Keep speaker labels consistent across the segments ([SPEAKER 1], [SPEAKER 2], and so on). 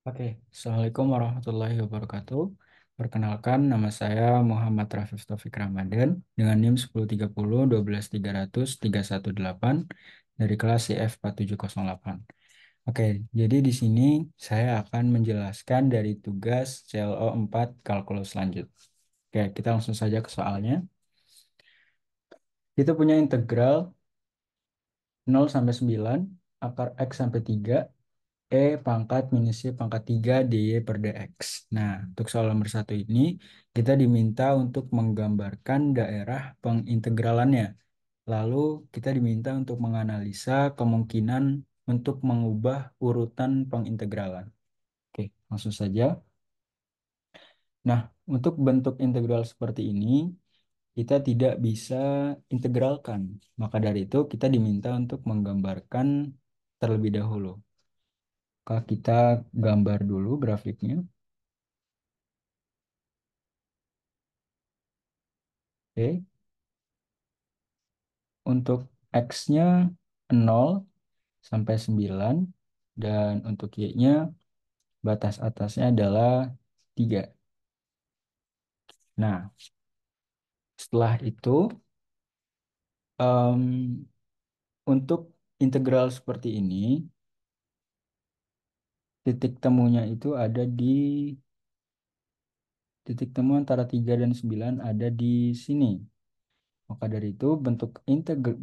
[SPEAKER 1] Oke, Assalamualaikum warahmatullahi wabarakatuh. Perkenalkan, nama saya Muhammad Rafif Taufik Ramadan dengan NIM 1030 12300 318 dari kelas CF 4708. Oke, jadi di sini saya akan menjelaskan dari tugas CLO 4 kalkulus lanjut. Oke, kita langsung saja ke soalnya. Kita punya integral 0 sampai 9 akar X sampai 3 E pangkat minus Y pangkat 3 DY per DX. Nah, untuk soal nomor satu ini, kita diminta untuk menggambarkan daerah pengintegralannya. Lalu, kita diminta untuk menganalisa kemungkinan untuk mengubah urutan pengintegralan. Oke, langsung saja. Nah, untuk bentuk integral seperti ini, kita tidak bisa integralkan. Maka dari itu, kita diminta untuk menggambarkan terlebih dahulu. Kalau kita gambar dulu grafiknya. Oke, untuk X-nya 0 sampai 9 dan untuk Y-nya batas atasnya adalah 3. Nah, setelah itu em, untuk integral seperti ini titik temunya itu ada di titik temu antara 3 dan 9 ada di sini. Maka dari itu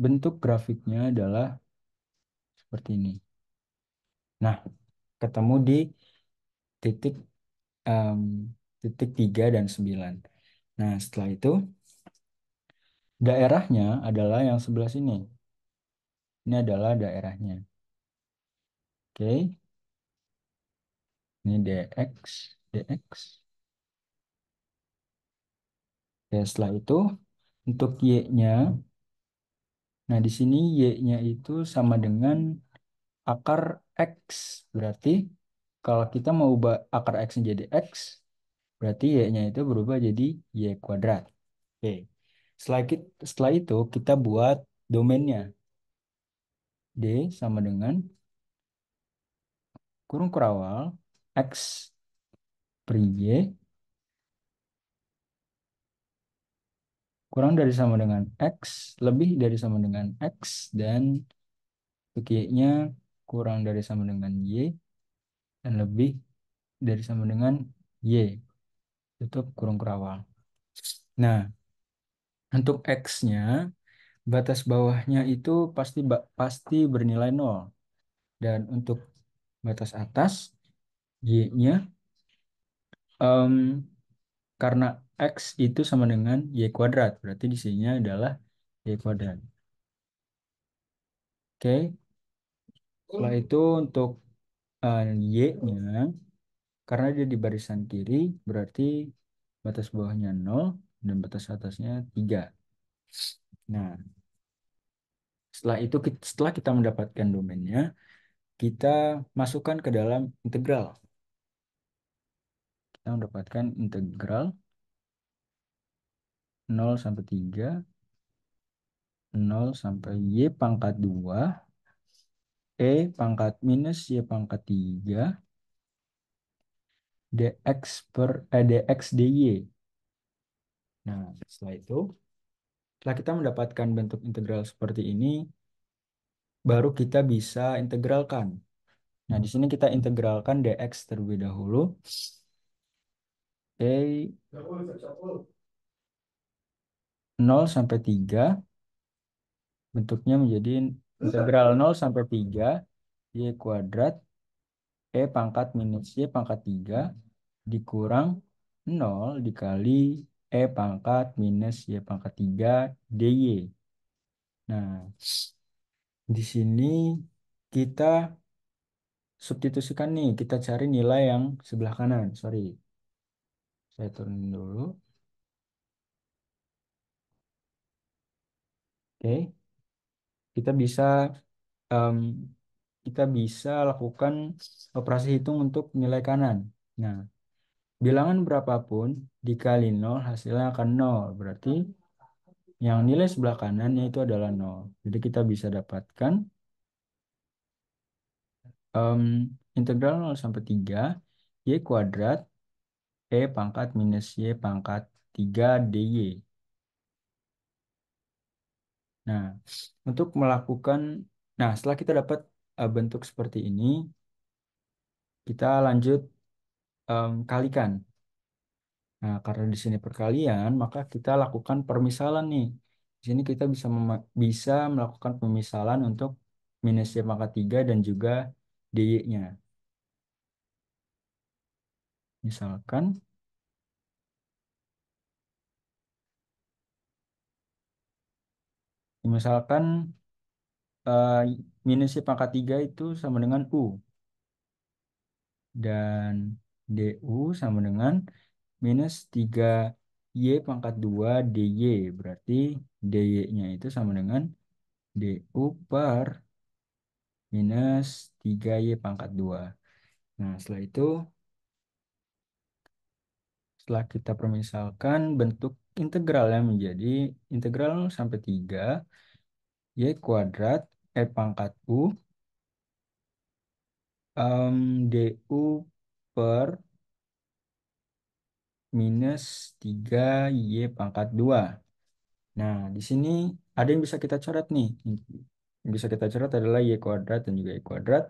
[SPEAKER 1] bentuk grafiknya adalah seperti ini. Nah, ketemu di titik em, titik 3 dan 9. Nah, setelah itu daerahnya adalah yang sebelah sini. Ini adalah daerahnya. Oke, ini DX, DX. Oke, setelah itu untuk Y-nya, nah di sini Y-nya itu sama dengan akar X. Berarti kalau kita mau ubah akar X menjadi X, berarti Y-nya itu berubah jadi Y kuadrat. Oke, setelah itu kita buat domainnya. D sama dengan kurung kurawal X per Y kurang dari sama dengan X, lebih dari sama dengan X, dan untuk Y-nya kurang dari sama dengan Y, dan lebih dari sama dengan Y. Tutup kurung kurawal. Nah, untuk X-nya, batas bawahnya itu pasti bernilai nol. Dan untuk batas atas, Y-nya, em, karena X itu sama dengan Y kuadrat. Berarti di sini adalah Y kuadrat. Oke, setelah itu untuk Y-nya, karena dia di barisan kiri, berarti batas bawahnya nol dan batas atasnya 3. Nah, setelah kita mendapatkan domainnya, kita masukkan ke dalam integral. Kita mendapatkan integral 0 sampai 3, 0 sampai Y pangkat 2, E pangkat minus Y pangkat 3, dx dy. Nah, setelah kita mendapatkan bentuk integral seperti ini, baru kita bisa integralkan. Nah, di sini kita integralkan dx terlebih dahulu. Oke, 0 sampai 3 bentuknya menjadi integral 0 sampai 3 y kuadrat e pangkat minus y pangkat 3 dikurang 0 dikali e pangkat minus y pangkat 3 dy. Nah, di sini kita substitusikan nih, kita cari nilai yang sebelah kanan. Sorry, saya turunin dulu. Oke, kita bisa em, kita bisa lakukan operasi hitung untuk nilai kanan. Nah, bilangan berapapun dikali nol hasilnya akan nol. Berarti yang nilai sebelah kanannya itu adalah nol. Jadi kita bisa dapatkan em, integral 0 sampai 3. Y kuadrat E pangkat minus Y pangkat 3 DY. Nah, untuk melakukan, nah setelah kita dapat bentuk seperti ini, kita lanjut kalikan. Nah, karena di sini perkalian, maka kita lakukan permisalan nih. Di sini kita bisa melakukan pemisalan untuk minus Y pangkat 3 dan juga DY-nya. Misalkan, misalkan eh, minus Y pangkat 3 itu sama dengan U. Dan DU sama dengan minus 3 Y pangkat 2 DY. Berarti DY-nya itu sama dengan DU per minus 3Y pangkat 2. Nah, setelah kita permisalkan bentuk integralnya menjadi integral 0 sampai 3 Y kuadrat E pangkat U DU per minus 3 Y pangkat 2. Nah, di sini ada yang bisa kita coret nih. Yang bisa kita coret adalah Y kuadrat dan juga Y kuadrat.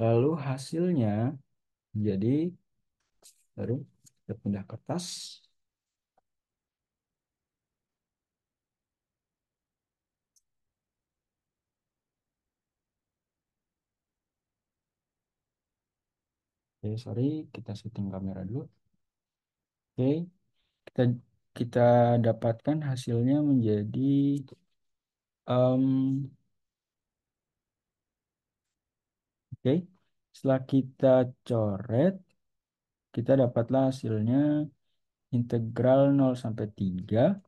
[SPEAKER 1] Lalu hasilnya menjadi, baru kita pindah kertas. Oke, sorry, kita setting kamera dulu. Oke, kita kita dapatkan hasilnya menjadi em, oke. Setelah kita coret, kita dapatlah hasilnya integral 0 sampai 3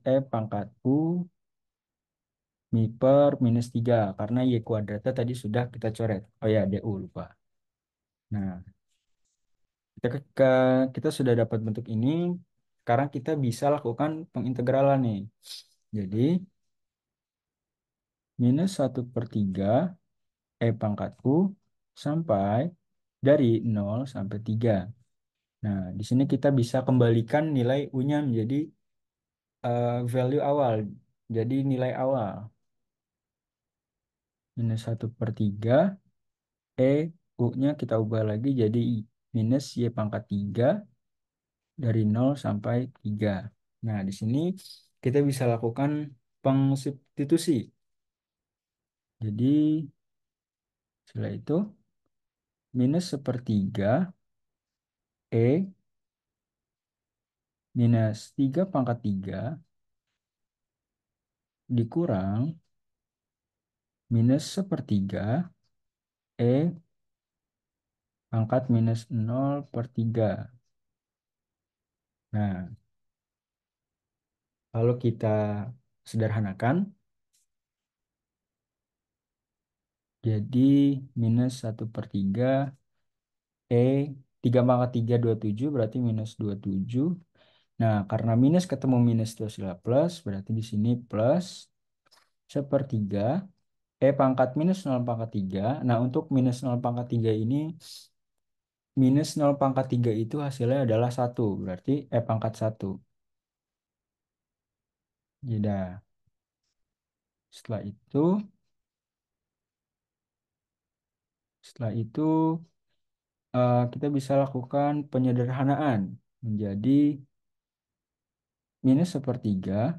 [SPEAKER 1] E pangkat U Mi per minus 3 karena Y kuadratnya tadi sudah kita coret. Oh ya, DU lupa. Nah, kita sudah dapat bentuk ini. Sekarang kita bisa lakukan pengintegralan nih. Jadi, minus 1/3 E pangkat U sampai dari 0 sampai 3. Nah, di sini kita bisa kembalikan nilai U-nya menjadi value awal. Jadi nilai awal. Minus 1/3 E U-nya kita ubah lagi jadi minus Y pangkat 3 dari 0 sampai 3. Nah, di sini kita bisa lakukan pengsubstitusi. Jadi, setelah itu minus 1/3 E minus 3 pangkat 3 dikurang minus 1/3 E pangkat minus 0/3. Nah, kalau kita sederhanakan, jadi minus 1/3 E 3 pangkat 3 27 berarti minus 27. Nah, karena minus ketemu minus itu hasilnya plus, berarti di sini plus 1/3 E pangkat minus 0 pangkat 3. Nah, untuk minus 0 pangkat 3 ini, minus 0 pangkat 3 itu hasilnya adalah 1. Berarti E pangkat 1. Jadi, setelah itu, setelah itu kita bisa lakukan penyederhanaan menjadi minus 1/3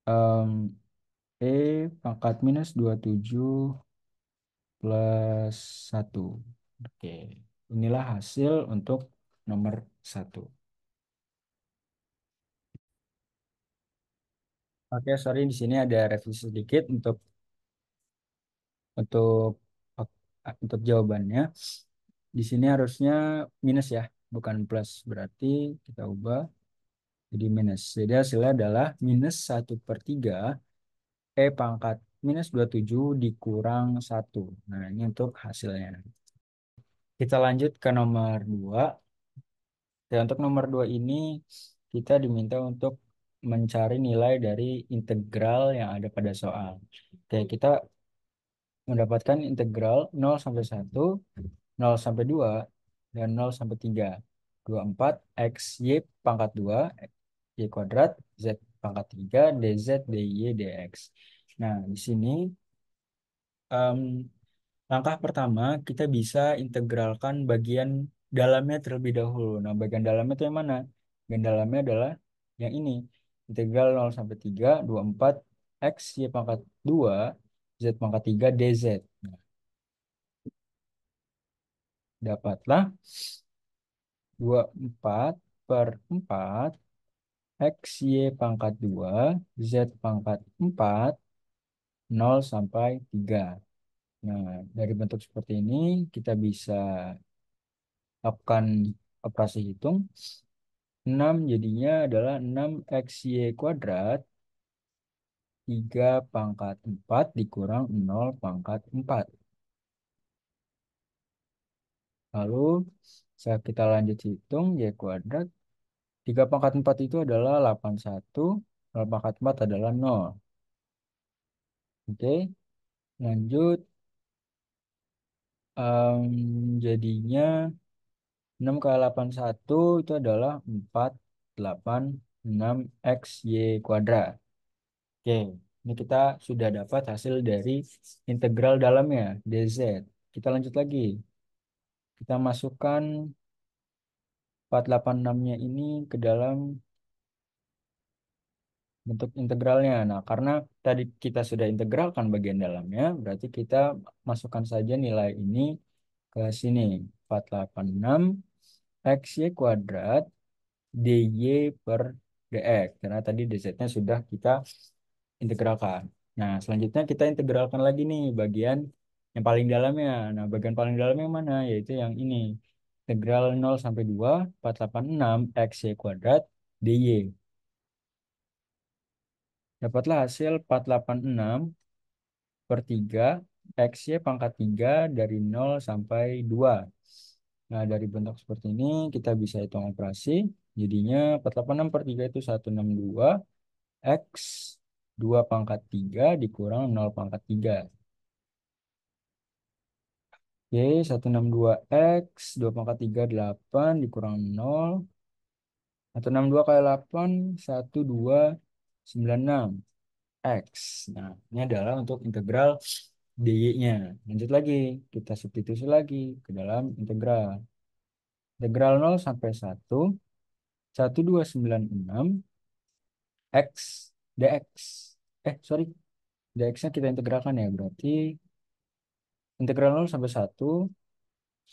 [SPEAKER 1] em, E pangkat minus 27 plus 1. Oke, inilah hasil untuk nomor 1. Oke, sorry di sini ada revisi sedikit untuk untuk jawabannya. Di sini harusnya minus ya, bukan plus. Berarti kita ubah jadi minus. Jadi hasilnya adalah minus 1/3 E pangkat minus 27 dikurang 1. Nah, ini untuk hasilnya. Kita lanjut ke nomor 2. Dan untuk nomor 2 ini kita diminta untuk mencari nilai dari integral yang ada pada soal. Oke, kita mendapatkan integral 0 sampai 1, 0 sampai 2, dan 0 sampai 3. 24 x y pangkat 2 y kuadrat z pangkat 3 dz dy dx. Nah, di sini em, langkah pertama kita bisa integralkan bagian dalamnya terlebih dahulu. Nah, bagian dalamnya itu yang mana? Bagian dalamnya adalah yang ini. Integral 0 sampai 3, 24 x y pangkat 2 z pangkat 3 dz. Nah, dapatlah 24/4 x y pangkat 2 z pangkat 4 0 sampai 3. Nah, dari bentuk seperti ini kita bisa lakukan operasi hitung. 6 jadinya adalah 6xy kuadrat 3 pangkat 4 dikurang 0 pangkat 4. Lalu kita lanjut hitung y kuadrat. 3 pangkat 4 itu adalah 81. 0 pangkat 4 adalah 0. Oke, lanjut. Jadinya 6 kali 81 itu adalah 486 xy kuadrat. Oke, ini kita sudah dapat hasil dari integral dalamnya, dz. Kita lanjut lagi. Kita masukkan 486-nya ini ke dalam bentuk integralnya. Nah, karena tadi kita sudah integralkan bagian dalamnya, berarti kita masukkan saja nilai ini ke sini. 486 xy kuadrat dy per dx. Karena tadi dz-nya sudah kita integralkan. Nah, selanjutnya kita integralkan lagi nih bagian yang paling dalamnya. Nah, bagian paling dalamnya yang mana? Yaitu yang ini. Integral 0 sampai 2, 486 xy kuadrat dy. Dapatlah hasil 486/3 xy pangkat 3 dari 0 sampai 2. Nah, dari bentuk seperti ini kita bisa hitung operasi. Jadinya 486/3 itu 162 x 2 pangkat 3 dikurang 0 pangkat 3. Oke, 162 x 2 pangkat 3 8 dikurang 0. 162 kali 8, 1296 x. Nah, ini adalah untuk integral dy-nya. Lanjut lagi, kita substitusi lagi ke dalam integral. Integral 0 sampai 1, 1296 x dx. Sorry, dx-nya kita integralkan ya, berarti integral 0 sampai 1,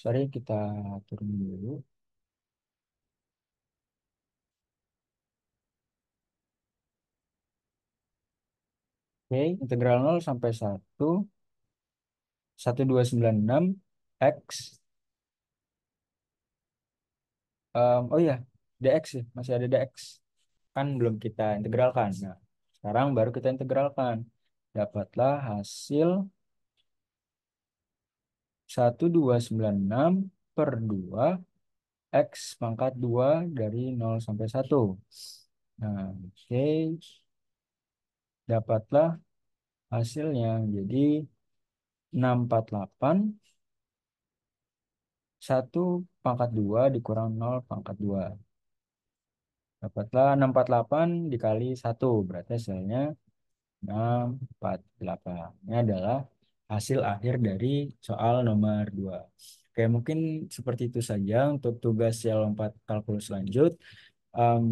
[SPEAKER 1] sorry kita turun dulu. Oke, integral 0 sampai 1, 1296 x. Oh iya, dx sih, masih ada dx. Kan belum kita integralkan. Nah, sekarang baru kita integralkan. Dapatlah hasil 1296/2 x pangkat 2 dari 0 sampai 1. Nah, oke. Dapatlah hasilnya. Jadi 648 1 pangkat 2 dikurang 0 pangkat 2. Dapatlah 648 dikali 1. Berarti hasilnya 648. Ini adalah hasil akhir dari soal nomor 2. Oke, mungkin seperti itu saja untuk tugas C4 kalkulus lanjut. Em,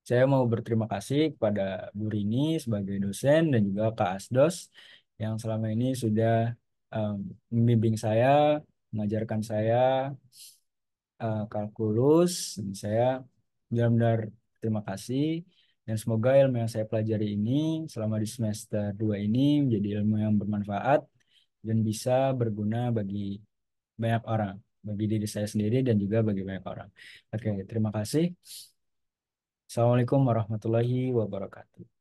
[SPEAKER 1] saya mau berterima kasih kepada Bu Rini sebagai dosen dan juga Kak Asdos yang selama ini sudah em, membimbing saya, mengajarkan saya kalkulus. Dan saya benar-benar terima kasih dan semoga ilmu yang saya pelajari ini selama di semester 2 ini menjadi ilmu yang bermanfaat dan bisa berguna bagi banyak orang, bagi diri saya sendiri dan juga bagi banyak orang. Oke, terima kasih. Assalamualaikum warahmatullahi wabarakatuh.